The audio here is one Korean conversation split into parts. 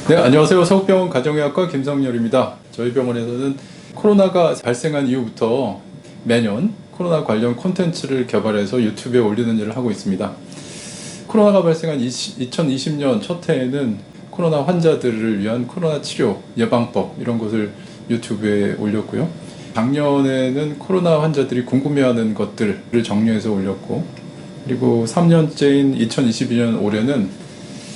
네, 안녕하세요. 서울병원 가정의학과 김성렬입니다. 저희 병원에서는 코로나가 발생한 이후부터 매년 코로나 관련 콘텐츠를 개발해서 유튜브에 올리는 일을 하고 있습니다. 코로나가 발생한 2020년 첫 해에는 코로나 환자들을 위한 코로나 치료, 예방법 이런 것을 유튜브에 올렸고요. 작년에는 코로나 환자들이 궁금해하는 것들을 정리해서 올렸고, 그리고 3년째인 2022년 올해는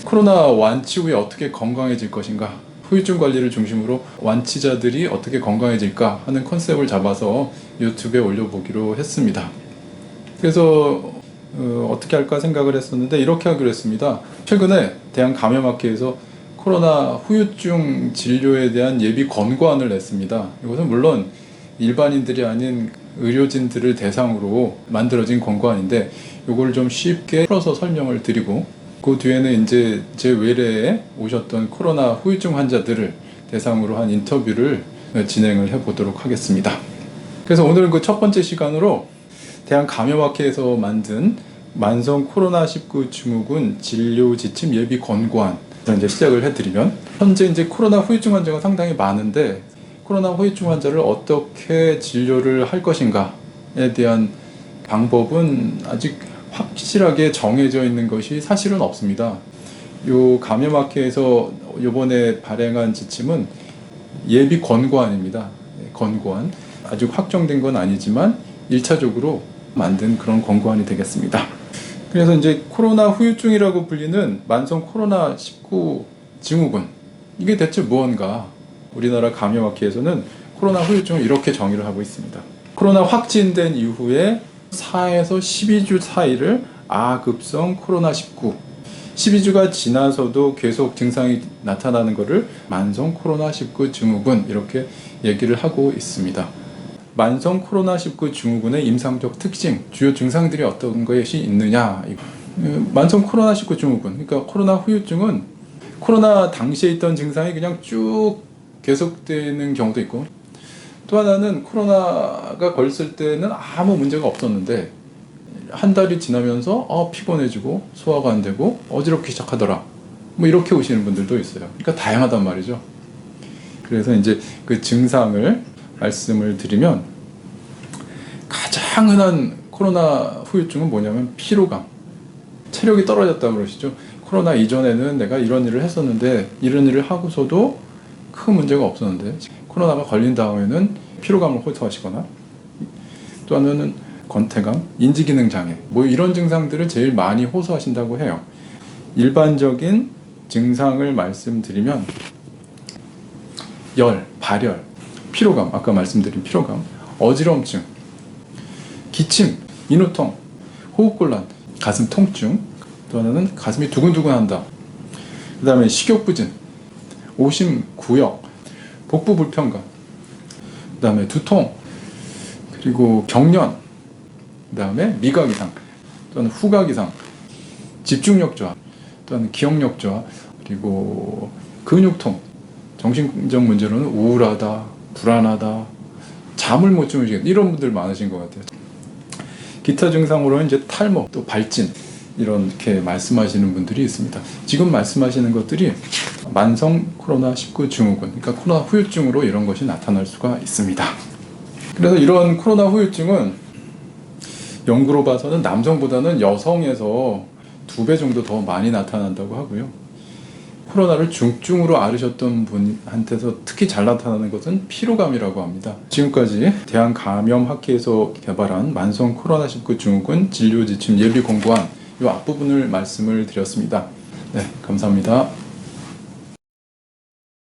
코로나 완치 후에 어떻게 건강해질 것인가, 후유증 관리를 중심으로 완치자들이 어떻게 건강해질까 하는 컨셉을 잡아서 유튜브에 올려보기로 했습니다. 그래서 어떻게 할까 생각을 했었는데 이렇게 하기로 했습니다. 최근에 대한감염학회에서 코로나 후유증 진료에 대한 예비 권고안을 냈습니다. 이것은 물론 일반인들이 아닌 의료진들을 대상으로 만들어진 권고안인데, 이걸 좀 쉽게 풀어서 설명을 드리고, 그 뒤에는 이제 제 외래에 오셨던 코로나 후유증 환자들을 대상으로 한 인터뷰를 진행을 해보도록 하겠습니다. 그래서 오늘은 그 첫 번째 시간으로 대한감염학회에서 만든 만성 코로나19 증후군 진료 지침 예비 권고안 이제 시작을 해드리면, 현재 이제 코로나 후유증 환자가 상당히 많은데 코로나 후유증 환자를 어떻게 진료를 할 것인가에 대한 방법은 아직 확실하게 정해져 있는 것이 사실은 없습니다. 요 감염학회에서 이번에 발행한 지침은 예비 권고안입니다. 권고안. 아직 확정된 건 아니지만 1차적으로 만든 그런 권고안이 되겠습니다. 그래서 이제 코로나 후유증이라고 불리는 만성 코로나19 증후군, 이게 대체 무언가? 우리나라 감염학회에서는 코로나 후유증을 이렇게 정의를 하고 있습니다. 코로나 확진된 이후에 4에서 12주 사이를 아급성 코로나19, 12주가 지나서도 계속 증상이 나타나는 것을 만성 코로나19 증후군 이렇게 얘기를 하고 있습니다. 만성 코로나19 증후군의 임상적 특징, 주요 증상들이 어떤 것이 있느냐. 만성 코로나19 증후군, 그러니까 코로나 후유증은 코로나 당시에 있던 증상이 그냥 쭉 계속되는 경우도 있고, 또 하나는 코로나가 걸렸을 때는 아무 문제가 없었는데 한 달이 지나면서 피곤해지고 소화가 안 되고 어지럽기 시작하더라, 뭐 이렇게 오시는 분들도 있어요. 그러니까 다양하단 말이죠. 그래서 이제 그 증상을 말씀을 드리면, 가장 흔한 코로나 후유증은 뭐냐면 피로감, 체력이 떨어졌다 그러시죠. 코로나 이전에는 내가 이런 일을 했었는데 이런 일을 하고서도 큰 문제가 없었는데 코로나가 걸린 다음에는 피로감을 호소하시거나, 또 하나는 권태감, 인지기능 장애, 뭐 이런 증상들을 제일 많이 호소하신다고 해요. 일반적인 증상을 말씀드리면 열, 발열, 피로감, 아까 말씀드린 피로감, 어지럼증, 기침, 인후통, 호흡곤란, 가슴 통증, 또 하나는 가슴이 두근두근한다, 그 다음에 식욕부진, 오심, 구역, 복부 불편감, 그 다음에 두통, 그리고 경련, 그 다음에 미각 이상, 또는 후각 이상, 집중력 저하, 또는 기억력 저하, 그리고 근육통, 정신적 문제로는 우울하다, 불안하다, 잠을 못 주무시겠다, 이런 분들 많으신 것 같아요. 기타 증상으로는 이제 탈모, 또 발진, 이렇게 말씀하시는 분들이 있습니다. 지금 말씀하시는 것들이 만성 코로나19 증후군, 그러니까 코로나 후유증으로 이런 것이 나타날 수가 있습니다. 그래서 이런 코로나 후유증은 연구로 봐서는 남성보다는 여성에서 2배 정도 더 많이 나타난다고 하고요. 코로나를 중증으로 앓으셨던 분한테서 특히 잘 나타나는 것은 피로감이라고 합니다. 지금까지 대한감염학회에서 개발한 만성 코로나19 증후군 진료 지침 예비 권고안 이 앞부분을 말씀을 드렸습니다. 네, 감사합니다.